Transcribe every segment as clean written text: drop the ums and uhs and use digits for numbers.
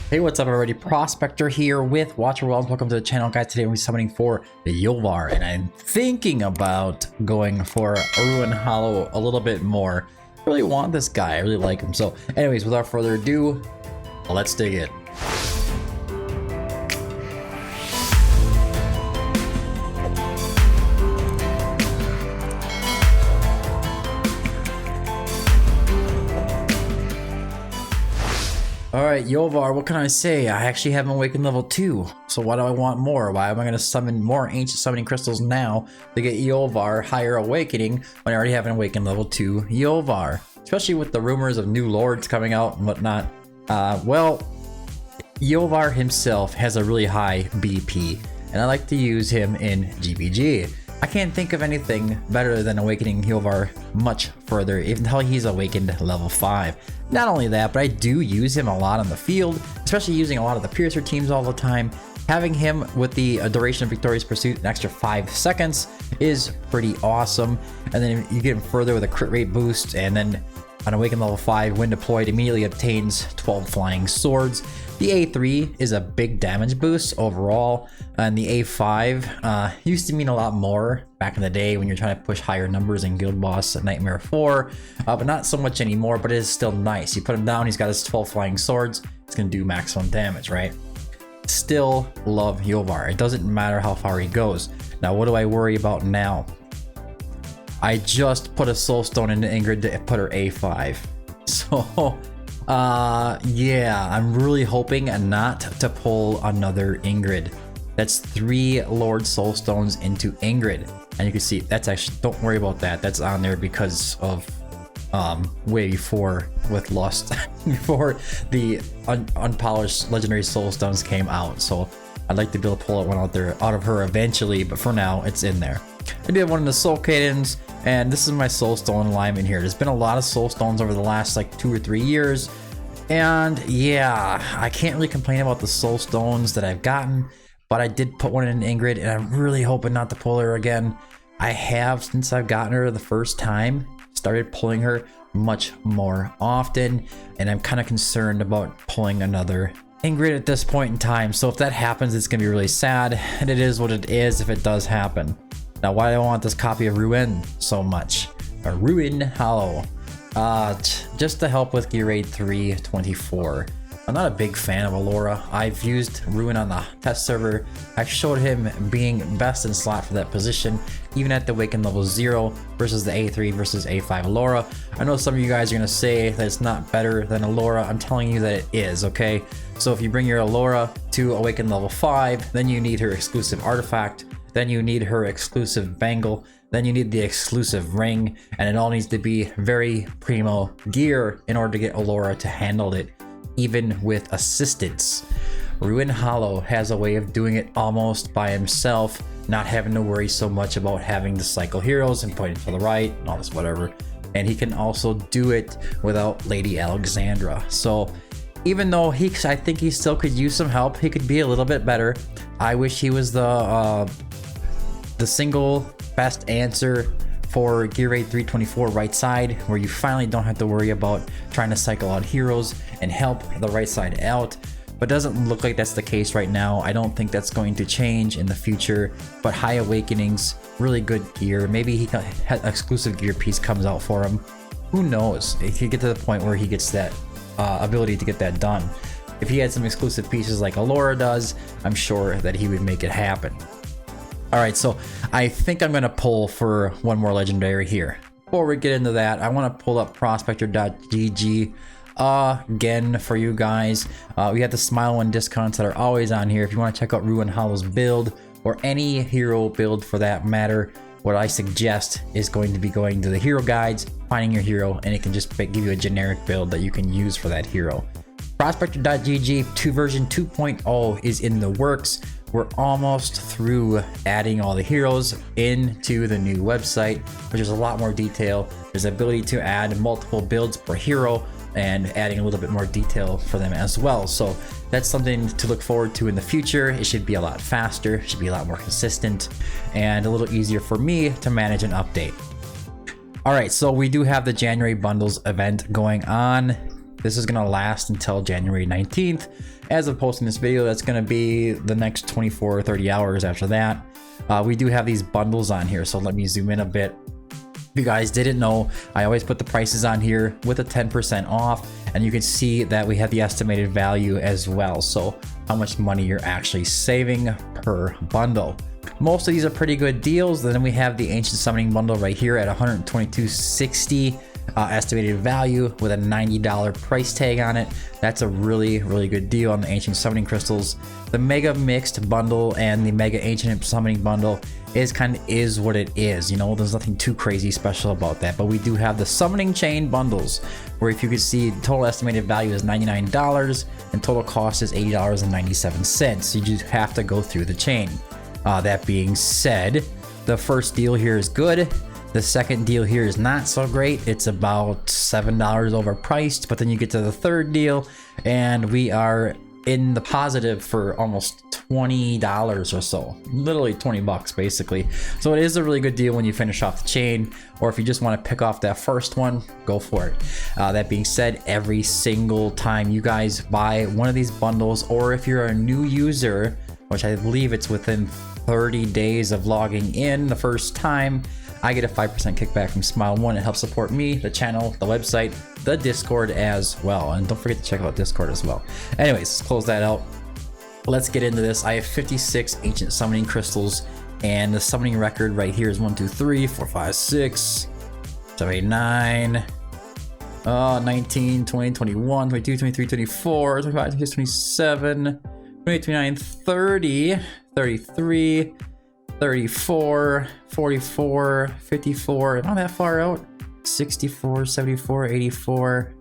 Hey, what's up everybody? Prospector here with Watcher Realms. Welcome to the channel, guys. Today we're summoning for the Yovar, and I'm thinking about going for Ruen Hollow a little bit more. I really want this guy. I really like him. So anyways, without further ado, let's dig in. Alright, Yovar, what can I say? I actually haven't awakened level 2, so why do I want more? Why am I going to summon more ancient summoning crystals now to get Yovar higher awakening when I already have an awakened level 2 Yovar? Especially with the rumors of new lords coming out and whatnot. Well, Yovar himself has a really high BP, and I like to use him in GBG. I can't think of anything better than awakening Yovar much further until he's awakened level 5. Not only that, but I do use him a lot on the field, especially using a lot of the Piercer teams all the time. Having him with the duration of Victorious Pursuit an extra 5 seconds is pretty awesome. And then you get him further with a crit rate boost, and then on awakened level 5, when deployed, immediately obtains 12 flying swords. The A3 is a big damage boost overall, and the A5 used to mean a lot more back in the day when you're trying to push higher numbers in Guild Boss Nightmare 4, but not so much anymore, but it is still nice. You put him down, he's got his 12 flying swords, it's going to do maximum damage, right? Still love Yovar. It doesn't matter how far he goes. Now, what do I worry about now? I just put a soulstone into Ingrid to put her A5. So, yeah, I'm really hoping not to pull another Ingrid. That's 3 Lord Soulstones into Ingrid. And you can see, that's actually, don't worry about that. That's on there because of, way before with Lust, before the unpolished Legendary Soulstones came out. So I'd like to be able to pull one out of her eventually, but for now, it's in there. I did one of the Soul Cadens, and this is my Soulstone alignment here. There's been a lot of Soulstones over the last like 2 or 3 years, and yeah, I can't really complain about the Soulstones that I've gotten, but I did put one in Ingrid, and I'm really hoping not to pull her again. I have, since I've gotten her the first time, started pulling her much more often, and I'm kind of concerned about pulling another Ingrid at this point in time. So if that happens, it's gonna be really sad, and it is what it is if it does happen. Now, why do I want this copy of Ruen so much? Or Ruen Hollow. Just to help with Gear Raid 324. I'm not a big fan of Allura. I've used Ruen on the test server. I showed him being best in slot for that position, even at the Awakened level 0 versus the A3 versus A5 Allura. I know some of you guys are going to say that it's not better than Allura. I'm telling you that it is, okay? So if you bring your Allura to Awakened level 5, then you need her exclusive artifact. Then you need her exclusive bangle, then you need the exclusive ring, and it all needs to be very primo gear in order to get Allura to handle it, even with assistance. Ruen Hollow has a way of doing it almost by himself, not having to worry so much about having to cycle heroes and pointing to the right and all this whatever. And he can also do it without Lady Alexandra. So even though I think he still could use some help, he could be a little bit better. I wish he was the single best answer for Gear Raid 324 right side, where you finally don't have to worry about trying to cycle out heroes and help the right side out. But doesn't look like that's the case right now. I don't think that's going to change in the future, but high awakenings, really good gear. Maybe he had exclusive gear piece comes out for him. Who knows? He could get to the point where he gets that ability to get that done. If he had some exclusive pieces like Allura does, I'm sure that he would make it happen. Alright, so I think I'm going to pull for one more legendary here. Before we get into that, I want to pull up prospector.gg again for you guys. We have the Smile 1 discounts that are always on here. If you want to check out Ruen Hollow's build, or any hero build for that matter, what I suggest is going to be going to the hero guides, finding your hero, and it can just give you a generic build that you can use for that hero. Prospector.gg version 2.0 is in the works. We're almost through adding all the heroes into the new website, which is a lot more detail. There's the ability to add multiple builds per hero and adding a little bit more detail for them as well. So that's something to look forward to in the future. It should be a lot faster, it should be a lot more consistent, and a little easier for me to manage and update. All right, so we do have the January bundles event going on. This is gonna last until January 19th. As of posting this video, that's gonna be the next 24 or 30 hours after that. We do have these bundles on here, so let me zoom in a bit. If you guys didn't know, I always put the prices on here with a 10% off, and you can see that we have the estimated value as well, so how much money you're actually saving per bundle. Most of these are pretty good deals. Then we have the Ancient Summoning bundle right here at $122.60 estimated value with a $90 price tag on it. That's a really good deal on the Ancient Summoning crystals. The Mega Mixed bundle and the Mega Ancient Summoning bundle is what it is. You know, there's nothing too crazy special about that. But we do have the Summoning Chain bundles, where if you can see, total estimated value is $99 and total cost is $80.97. You just have to go through the chain. That being said, the first deal here is good. The second deal here is not so great. It's about $7 overpriced, but then you get to the third deal and we are in the positive for almost $20 or so, literally 20 bucks basically. So it is a really good deal when you finish off the chain, or if you just want to pick off that first one, go for it. That being said, every single time you guys buy one of these bundles, or if you're a new user, which I believe it's within 30 days of logging in the first time, I get a 5% kickback from Smile One. It helps support me, the channel, the website, the Discord as well. And don't forget to check out Discord as well. Anyways, let's close that out. Let's get into this. I have 56 Ancient Summoning crystals, and the summoning record right here is 1, 2, 3, 4, 5, 6, 7, 8, 9, 19, 20, 21, 22, 23, 24, 25, 26, 27, 28, 29, 30, 33, 34, 44, 54, not that far out, 64, 74, 84,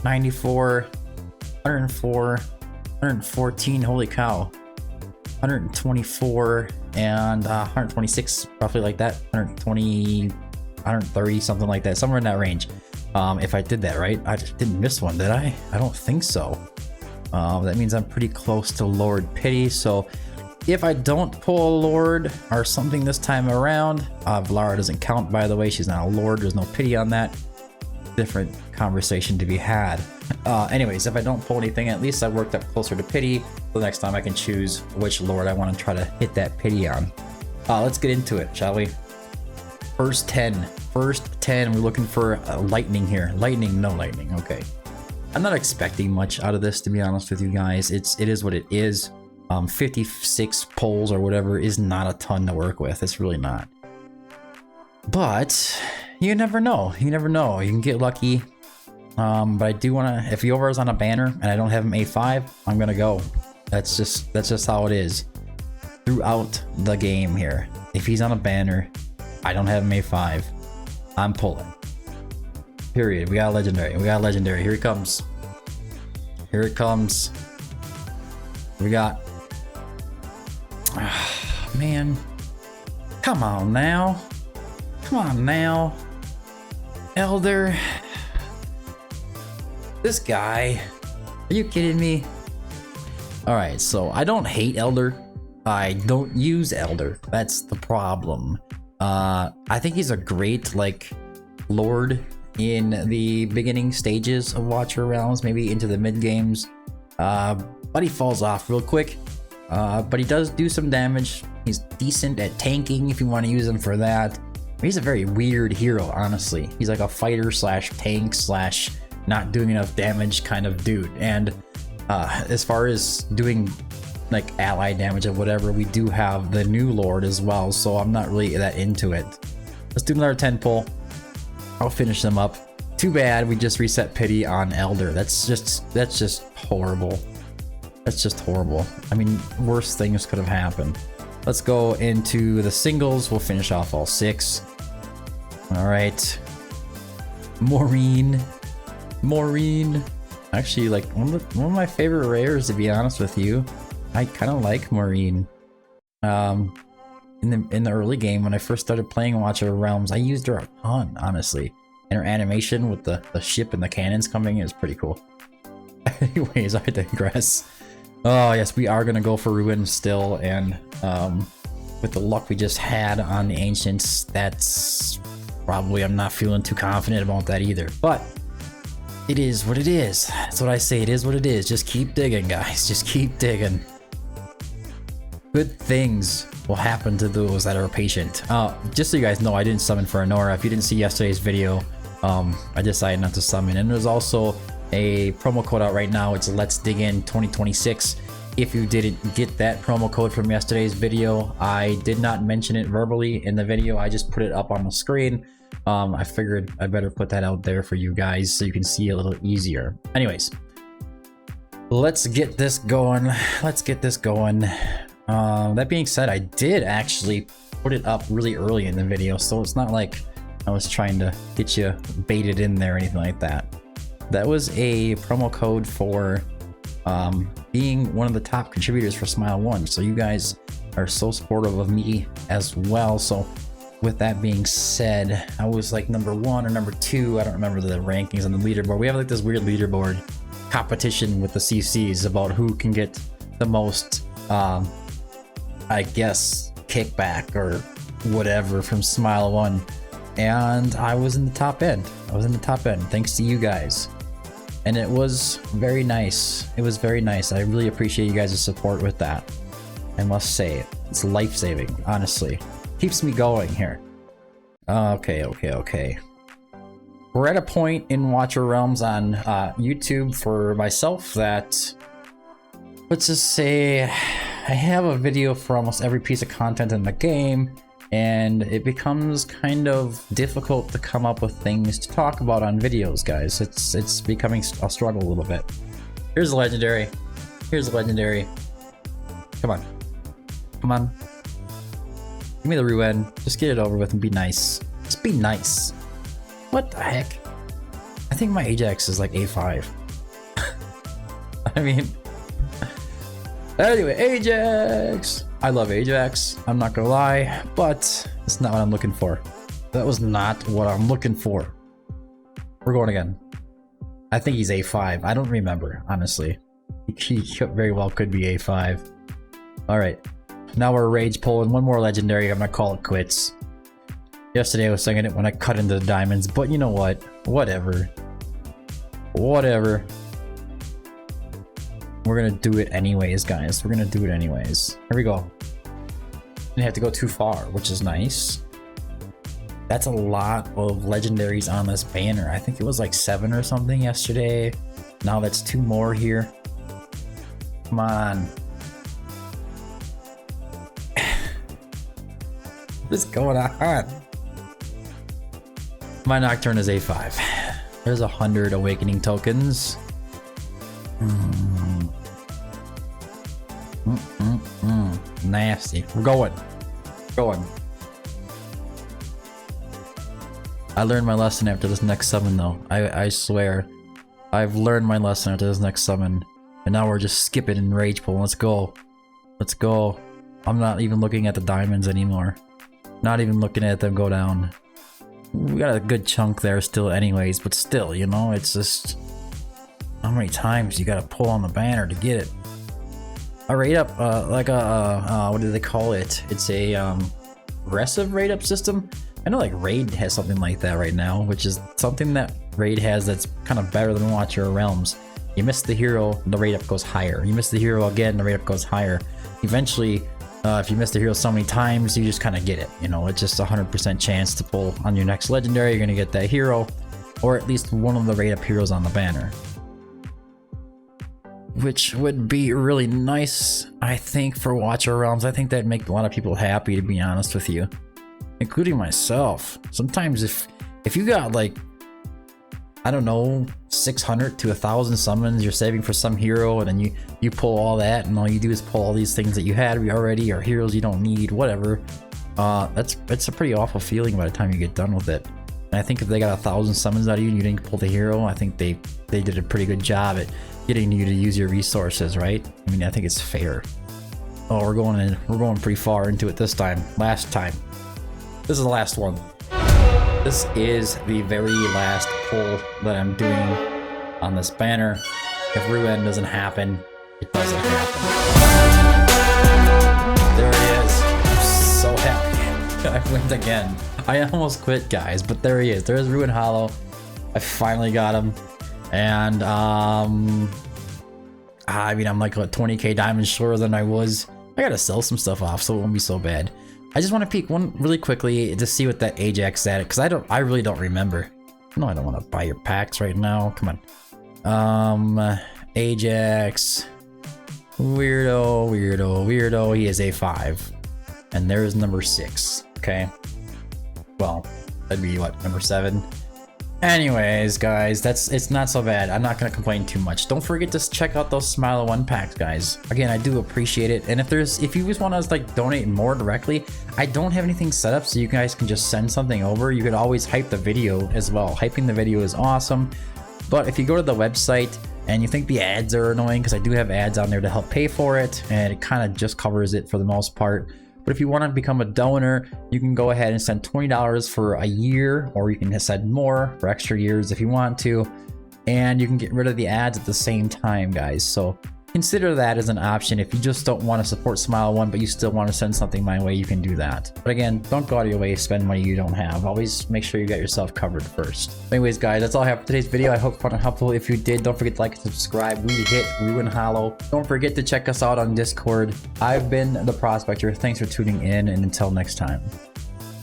94, 104, 114, holy cow, 124, and 126, roughly like that, 120, 130, something like that, somewhere in that range. If I did that right, I just didn't miss one, did I? I don't think so. That means I'm pretty close to Lord Pity, so if I don't pull a Lord or something this time around, Valara doesn't count, by the way. She's not a Lord. There's no pity on that. Different conversation to be had. Anyways, if I don't pull anything, at least I worked up closer to pity. So next time I can choose which Lord I want to try to hit that pity on. Let's get into it, shall we? First 10. We're looking for lightning here. Lightning, no lightning. Okay. I'm not expecting much out of this, to be honest with you guys. It is what it is. 56 pulls or whatever is not a ton to work with. It's really not. But you never know. You can get lucky. But I do want to, if Yovar is on a banner and I don't have him A5, I'm gonna go. That's just how it is throughout the game here. If he's on a banner, I don't have him A5, I'm pulling. Period. We got a legendary. Here it comes. We got, man, come on now, Elder, this guy, are you kidding me? All right, so I don't hate Elder, I don't use Elder, that's the problem. I think he's a great Lord in the beginning stages of Watcher Realms, maybe into the mid games, but he falls off real quick. But he does do some damage. He's decent at tanking if you want to use him for that. He's a very weird hero, honestly. He's like a fighter slash tank slash not doing enough damage kind of dude. And as far as doing ally damage or whatever, we do have the new Lord as well, so I'm not really that into it. Let's do another 10 pull. I'll finish them up. Too bad we just reset pity on Elder. That's just horrible. That's just horrible. I mean, worse things could have happened. Let's go into the singles. We'll finish off all 6. All right. Maureen. Actually, one of my favorite rares, to be honest with you. I kind of like Maureen. In the early game when I first started playing Watcher of Realms, I used her a ton, honestly. And her animation with the ship and the cannons coming is pretty cool. Anyways, I digress. Oh yes, we are gonna go for Ruen still, and with the luck we just had on the Ancients, that's probably, I'm not feeling too confident about that either. But It is what it is. That's what I say. It is what it is. Just keep digging, guys. Just keep digging. Good things will happen to those that are patient. Just so you guys know, I didn't summon for Anora. If you didn't see yesterday's video, I decided not to summon. And there's also a promo code out right now. It's Let's Dig In 2026. If you didn't get that promo code from yesterday's video, I did not mention it verbally in the video. I just put it up on the screen. I figured I better put that out there for you guys so you can see a little easier. Anyways, let's get this going. Let's get this going. That being said, I did actually put it up really early in the video, so it's not like I was trying to get you baited in there or anything like that. That was a promo code for being one of the top contributors for Smile 1. So you guys are so supportive of me as well. So with that being said, I was like number 1 or number 2. I don't remember the rankings on the leaderboard. We have like this weird leaderboard competition with the CCs about who can get the most, I guess, kickback or whatever from Smile 1. And I was in the top end. Thanks to you guys. And it was very nice. It was very nice. I really appreciate you guys' support with that. I must say, it's life-saving, honestly. Keeps me going here. Okay. We're at a point in Watcher Realms on YouTube for myself that, let's just say, I have a video for almost every piece of content in the game, and it becomes kind of difficult to come up with things to talk about on videos, guys. It's becoming a struggle a little bit. Here's a legendary. Come on. Give me the Ruen. Just get it over with and be nice. Just be nice. What the heck? I think my Ajax is like A5. I mean... Anyway, Ajax! I love Ajax, I'm not gonna lie, but it's not what I'm looking for. That was not what I'm looking for. We're going again. I think he's A5. I don't remember, honestly. He very well could be A5. Alright. Now we're rage pulling one more legendary. I'm gonna call it quits. Yesterday I was saying it when I cut into the diamonds, but you know what? Whatever. We're gonna do it anyways, guys. We're gonna do it anyways. Here we go. Didn't have to go too far, which is nice. That's a lot of legendaries on this banner. I think it was like 7 or something yesterday. Now that's 2 more here. Come on. What's going on? My Nocturne is A5. There's 100 awakening tokens. Nasty. We're going. I learned my lesson after this next summon though. I swear. I've learned my lesson after this next summon. And now we're just skipping and rage pull. Let's go. I'm not even looking at the diamonds anymore. Not even looking at them go down. We got a good chunk there still anyways, but still, you know, it's just... How many times you gotta pull on the banner to get it? A rate up, like a, what do they call it? It's a, aggressive rate up system? I know like Raid has something like that right now, which is something that Raid has that's kind of better than Watcher of Realms. You miss the hero, the rate up goes higher. You miss the hero again, the rate up goes higher. Eventually, if you miss the hero so many times, you just kind of get it. You know, it's just a 100% chance to pull on your next legendary. You're gonna get that hero, or at least one of the rate up heroes on the banner. Which would be really nice, I think, for Watcher Realms. I think that'd make a lot of people happy, to be honest with you. Including myself. Sometimes if you got like, I don't know, 600 to 1,000 summons you're saving for some hero, and then you pull all that, and all you do is pull all these things that you had already, or heroes you don't need, whatever. That's a pretty awful feeling by the time you get done with it. And I think if they got 1,000 summons out of you and you didn't pull the hero, I think they did a pretty good job at getting you to use your resources, right? I mean, I think it's fair. Oh, we're going pretty far into it this time. Last time. This is the last one. This is the very last pull that I'm doing on this banner. If Ruen doesn't happen, it doesn't happen. There it is. I'm so happy. I went again. I almost quit, guys, but there he is. There's Ruen Hollow. I finally got him. And I mean, I'm like what, 20k diamonds shorter than I was. I gotta sell some stuff off, so it won't be so bad. I just want to peek one really quickly to see what that Ajax is at, because I really don't remember. No, I don't want to buy your packs right now. Come on. Ajax. Weirdo. He is a 5. And there is number 6. Okay. Well, that'd be what, number 7? Anyways, guys, it's not so bad. I'm not gonna complain too much. Don't forget to check out those Smile of 1 packs, guys. Again, I do appreciate it. And if you just want to like donate more directly, I don't have anything set up, so you guys can just send something over. You could always hype the video as well. Hyping the video is awesome. But if you go to the website and you think the ads are annoying, because I do have ads on there to help pay for it, and it kind of just covers it for the most part. But if you want to become a donor, you can go ahead and send $20 for a year, or you can send more for extra years if you want to. And you can get rid of the ads at the same time, guys. So consider that as an option. If you just don't want to support Smile 1, but you still want to send something my way, you can do that. But again, don't go out of your way to spend money you don't have. Always make sure you got yourself covered first. Anyways, guys, that's all I have for today's video. I hope you found it helpful. If you did, don't forget to like and subscribe. We hit Ruen Hollow. Don't forget to check us out on Discord. I've been the Prospector. Thanks for tuning in, and until next time,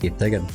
keep digging.